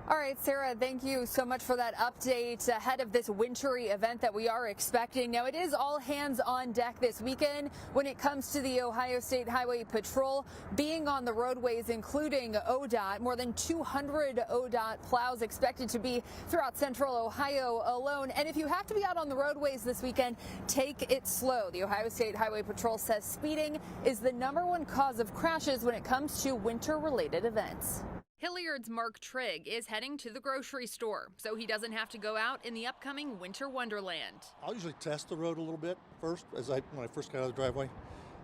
All right, Sarah, thank you so much for that update ahead of this wintry event that we are expecting. Now, it is all hands on deck this weekend when it comes to the Ohio State Highway Patrol being on the roadways, including ODOT. More than 200 ODOT plows expected to be throughout central Ohio alone. And if you have to be out on the roadways this weekend, take it slow. The Ohio State Highway Patrol says speeding is the #1 cause of crashes when it comes to winter-related events. Hilliard's Mark Trigg is heading to the grocery store so he doesn't have to go out in the upcoming winter wonderland. I'll usually test the road a little bit first when I first get out of the driveway,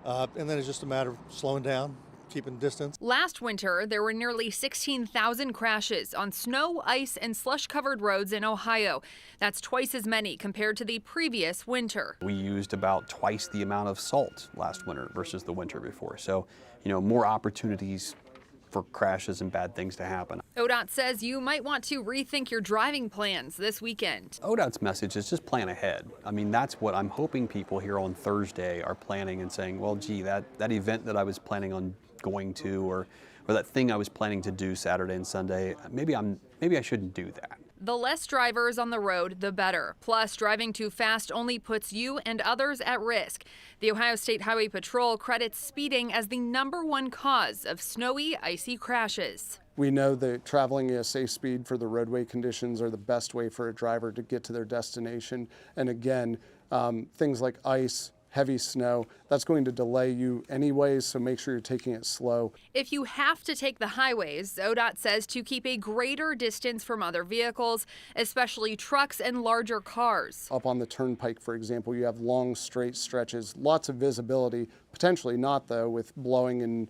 and then it's just a matter of slowing down, keeping distance. Last winter, there were nearly 16,000 crashes on snow, ice, and slush-covered roads in Ohio. That's twice as many compared to the previous winter. We used about twice the amount of salt last winter versus the winter before. So, more opportunities for crashes and bad things to happen. ODOT says you might want to rethink your driving plans this weekend. ODOT's message is just plan ahead. I mean, that's what I'm hoping people here on Thursday are planning and saying, well, gee, that event that I was planning on going to, or that thing I was planning to do Saturday and Sunday, maybe I shouldn't do that. The less drivers on the road, the better. Plus, driving too fast only puts you and others at risk. The Ohio State Highway Patrol credits speeding as the #1 cause of snowy, icy crashes. We know that traveling at a safe speed for the roadway conditions are the best way for a driver to get to their destination. And again, things like ice, heavy snow, that's going to delay you anyways, so make sure you're taking it slow. If you have to take the highways, ODOT says to keep a greater distance from other vehicles, especially trucks and larger cars. Up on the turnpike, for example, you have long, straight stretches, lots of visibility, potentially not, though, with blowing and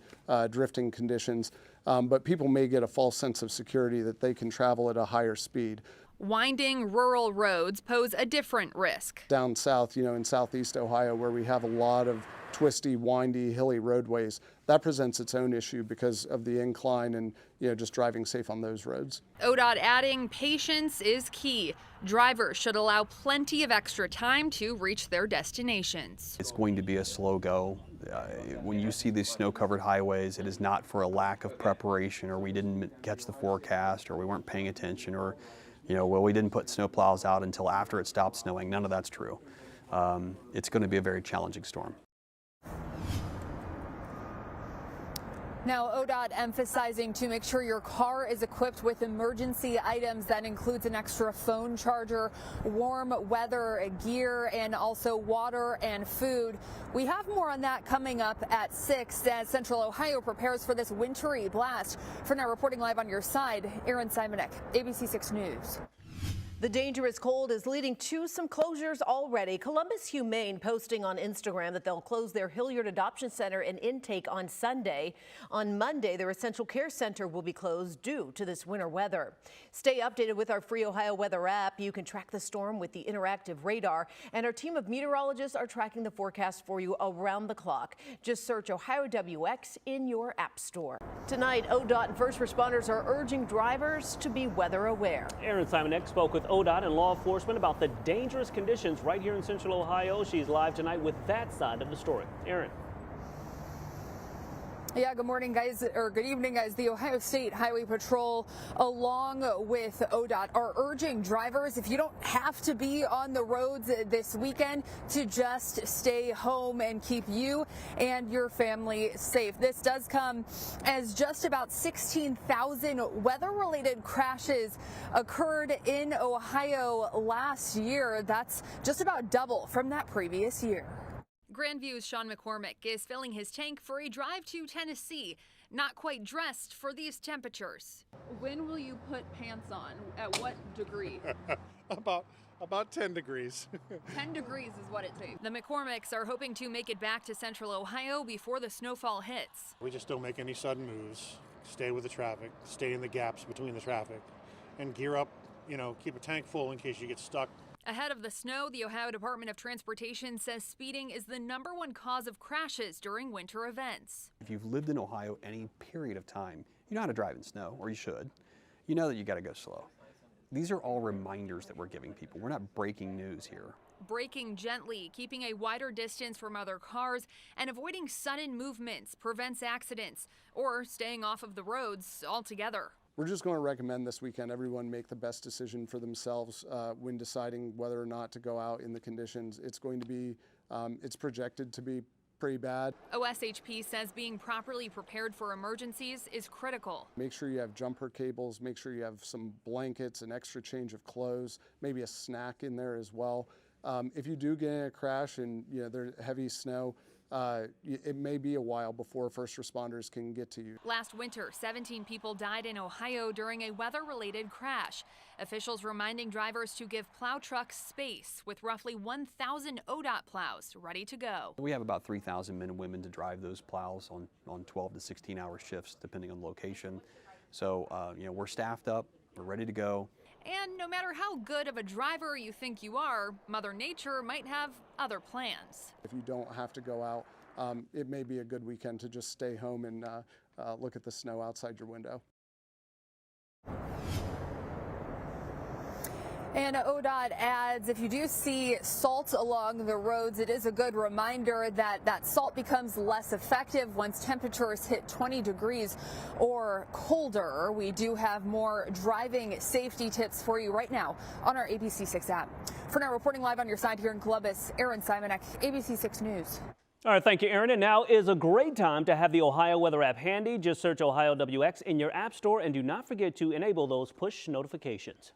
drifting conditions. But people may get a false sense of security that they can travel at a higher speed. Winding rural roads pose a different risk. Down south, in southeast Ohio, where we have a lot of twisty, windy, hilly roadways, that presents its own issue because of the incline and just driving safe on those roads. ODOT adding patience is key. Drivers should allow plenty of extra time to reach their destinations. It's going to be a slow go. When you see these snow-covered highways, it is not for a lack of preparation, or we didn't catch the forecast, or we weren't paying attention, or we didn't put snow plows out until after it stopped snowing. None of that's true. It's going to be a very challenging storm. Now, ODOT emphasizing to make sure your car is equipped with emergency items. That includes an extra phone charger, warm weather gear, and also water and food. We have more on that coming up at 6 as Central Ohio prepares for this wintry blast. For now, reporting live on your side, Aaron Simonek, ABC 6 News. The dangerous cold is leading to some closures already. Columbus Humane posting on Instagram that they'll close their Hilliard Adoption Center and intake on Sunday. On Monday, their Essential Care Center will be closed due to this winter weather. Stay updated with our free Ohio weather app. You can track the storm with the interactive radar, and our team of meteorologists are tracking the forecast for you around the clock. Just search Ohio WX in your app store. Tonight, ODOT and first responders are urging drivers to be weather aware. Aaron Simonek spoke with ODOT and law enforcement about the dangerous conditions right here in Central Ohio. She's live tonight with that side of the story. Aaron. Yeah, good morning, guys, or good evening, guys. The Ohio State Highway Patrol, along with ODOT, are urging drivers, if you don't have to be on the roads this weekend, to just stay home and keep you and your family safe. This does come as just about 16,000 weather-related crashes occurred in Ohio last year. That's just about double from that previous year. Grandview's Sean McCormick is filling his tank for a drive to Tennessee, not quite dressed for these temperatures. When will you put pants on? At what degree? About 10 degrees. 10 degrees is what it takes. The McCormicks are hoping to make it back to Central Ohio before the snowfall hits. We just don't make any sudden moves, stay with the traffic, stay in the gaps between the traffic, and gear up, keep a tank full in case you get stuck. Ahead of the snow, the Ohio Department of Transportation says speeding is the #1 cause of crashes during winter events. If you've lived in Ohio any period of time, you know how to drive in snow, or you should. You know that you got to go slow. These are all reminders that we're giving people. We're not breaking news here. Braking gently, keeping a wider distance from other cars, and avoiding sudden movements prevents accidents, or staying off of the roads altogether. we're just going to recommend this weekend everyone make the best decision for themselves when deciding whether or not to go out in the conditions. It's going to be, it's projected to be pretty bad. OSHP says being properly prepared for emergencies is critical. Make sure you have jumper cables, make sure you have some blankets, an extra change of clothes, maybe a snack in there as well. If you do get in a crash and there's heavy snow, it may be a while before first responders can get to you. Last winter, 17 people died in Ohio during a weather-related crash. Officials reminding drivers to give plow trucks space, with roughly 1,000 ODOT plows ready to go. We have about 3,000 men and women to drive those plows on 12 to 16-hour shifts, depending on location. So, we're staffed up, we're ready to go. And no matter how good of a driver you think you are, Mother Nature might have other plans. If you don't have to go out, it may be a good weekend to just stay home and look at the snow outside your window. And ODOT adds, if you do see salt along the roads, it is a good reminder that that salt becomes less effective once temperatures hit 20 degrees or colder. We do have more driving safety tips for you right now on our ABC 6 app. For now, reporting live on your side here in Columbus, Aaron Simonek, ABC 6 News. All right, thank you, Aaron. And now is a great time to have the Ohio Weather app handy. Just search Ohio WX in your app store and do not forget to enable those push notifications.